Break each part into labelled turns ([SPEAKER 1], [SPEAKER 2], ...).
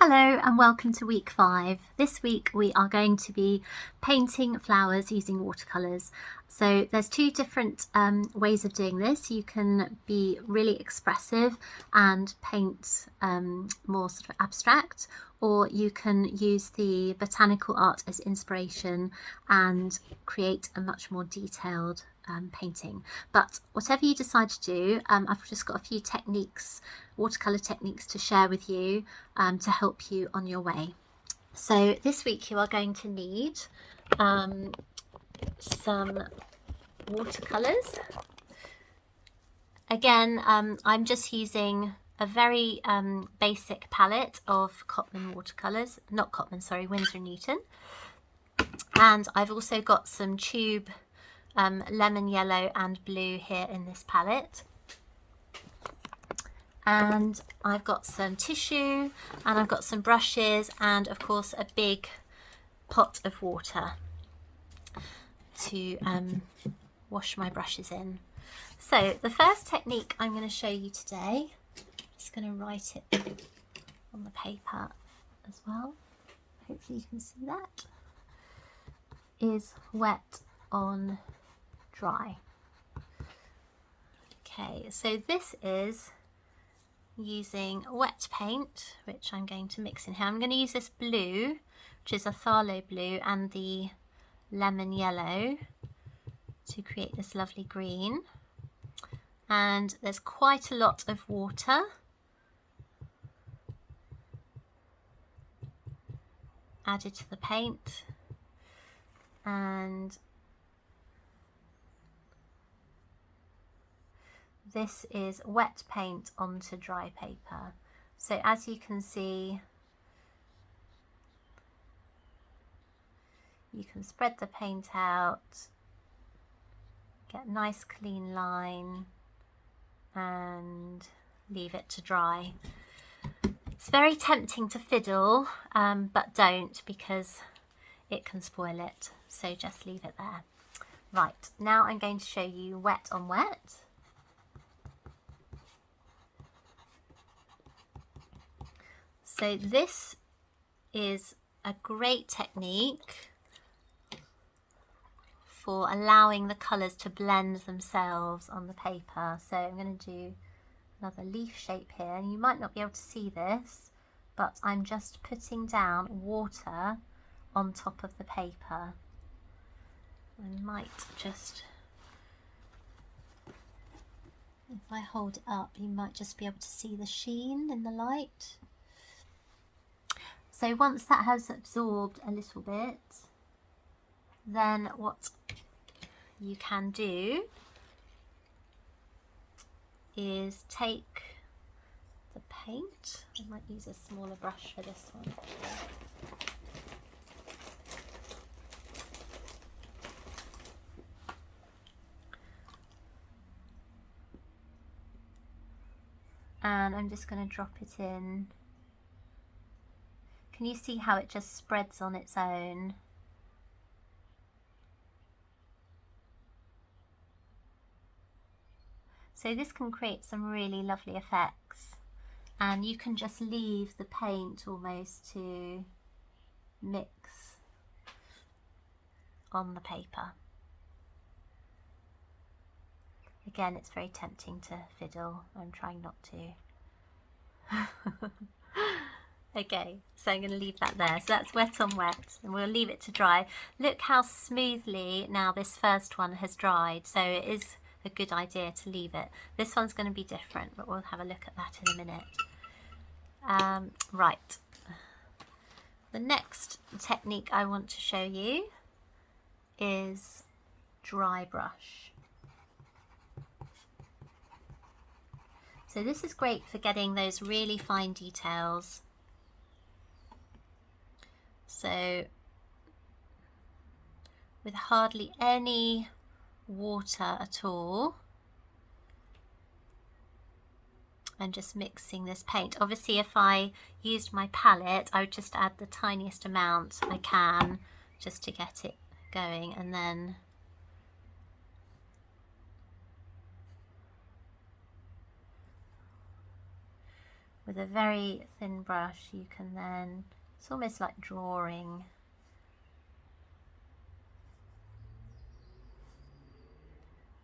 [SPEAKER 1] Hello and welcome to week 5. This week we are going to be painting flowers using watercolours. So there's two different ways of doing this. You can be really expressive and paint more sort of abstract, or you can use the botanical art as inspiration and create a much more detailed painting. But whatever you decide to do, I've just got a few techniques, watercolour techniques to share with you to help you on your way. So this week you are going to need some watercolours. Again, I'm just using a very basic palette of Cotman watercolours, not Cotman, sorry, Winsor & Newton. And I've also got some tube lemon yellow and blue here in this palette. And I've got some tissue and I've got some brushes and of course a big pot of water to wash my brushes in. So the first technique I'm going to show you today, I'm just going to write it on the paper as well, hopefully you can see that, is wet on dry. Okay, so this is using wet paint, which I'm going to mix in here. I'm going to use this blue, which is a phthalo blue, and the lemon yellow to create this lovely green. And there's quite a lot of water. Added to the paint. And this is wet paint onto dry paper. So as you can see, you can spread the paint out, get a nice clean line and leave it to dry. It's very tempting to fiddle, but don't, because it can spoil it. So just leave it there. Right, now I'm going to show you wet on wet. So this is a great technique for allowing the colours to blend themselves on the paper. So I'm going to do another leaf shape here, and you might not be able to see this, but I'm just putting down water on top of the paper. I might just, if I hold it up, you might just be able to see the sheen in the light. So once that has absorbed a little bit, then what you can do is take the paint. I might use a smaller brush for this one. And I'm just going to drop it in. Can you see how it just spreads on its own? So this can create some really lovely effects, and you can just leave the paint almost to mix on the paper. Again, it's very tempting to fiddle. I'm trying not to. Okay, so I'm going to leave that there. So that's wet on wet, and we'll leave it to dry. Look how smoothly now this first one has dried, so it is a good idea to leave it. This one's going to be different, but we'll have a look at that in a minute. Right, the next technique I want to show you is dry brush. So this is great for getting those really fine details. So with hardly any water at all, and just mixing this paint. Obviously if I used my palette, I would just add the tiniest amount I can just to get it going, and then with a very thin brush you can then, it's almost like drawing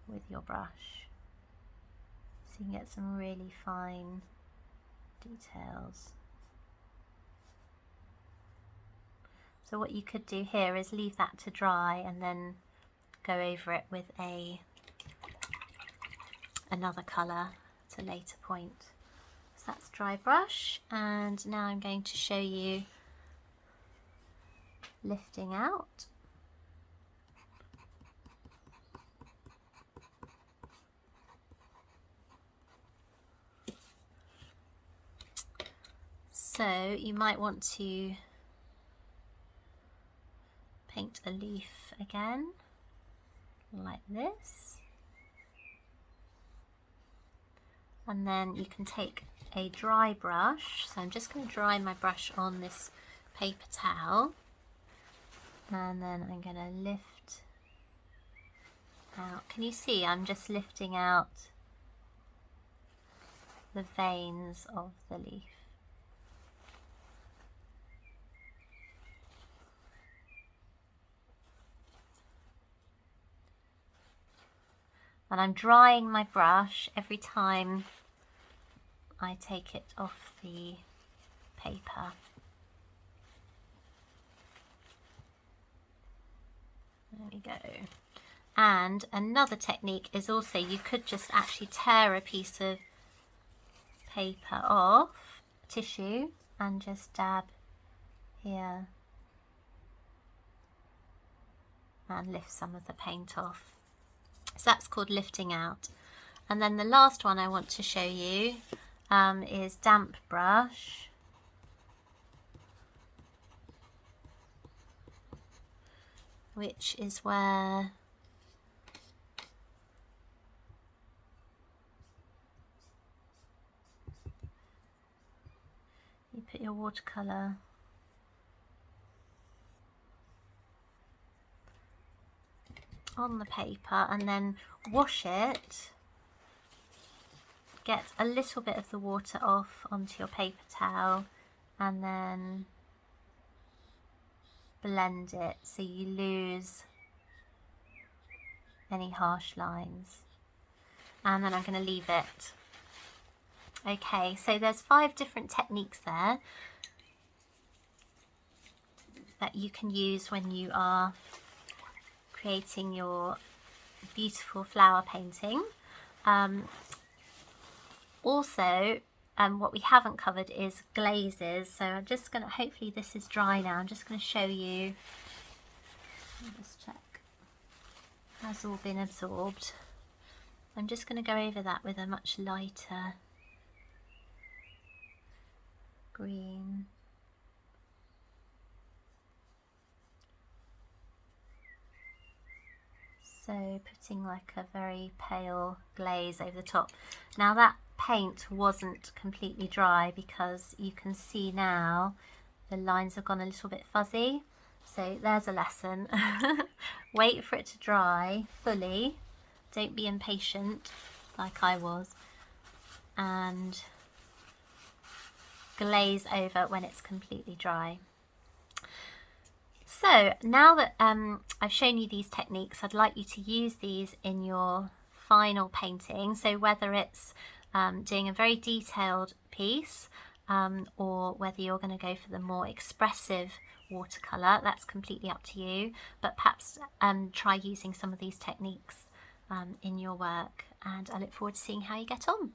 [SPEAKER 1] with your brush, so you can get some really fine details. So what you could do here is leave that to dry and then go over it with another colour at a later point. So that's dry brush, and now I'm going to show you lifting out. So you might want to paint a leaf again, like this. And then you can take a dry brush. So I'm just going to dry my brush on this paper towel. And then I'm going to lift out. Can you see I'm just lifting out the veins of the leaf? And I'm drying my brush every time I take it off the paper. There we go. And another technique is also, you could just actually tear a piece of paper off, tissue, and just dab here and lift some of the paint off. So that's called lifting out. And then the last one I want to show you is damp brush. Which is where you put your watercolour on the paper and then wash it, get a little bit of the water off onto your paper towel, and then blend it so you lose any harsh lines. And then I'm going to leave it. Okay, so there's 5 different techniques there that you can use when you are creating your beautiful flower painting. Also, what we haven't covered is glazes. So I'm just going to, hopefully this is dry now, I'm just going to show you. Let me just check. Has all been absorbed. I'm just going to go over that with a much lighter green. So putting like a very pale glaze over the top. Now that paint wasn't completely dry because you can see now the lines have gone a little bit fuzzy. So there's a lesson. Wait for it to dry fully. Don't be impatient like I was. And glaze over when it's completely dry. So now that I've shown you these techniques, I'd like you to use these in your final painting. So whether it's doing a very detailed piece or whether you're going to go for the more expressive watercolour, that's completely up to you. But perhaps try using some of these techniques in your work, and I look forward to seeing how you get on.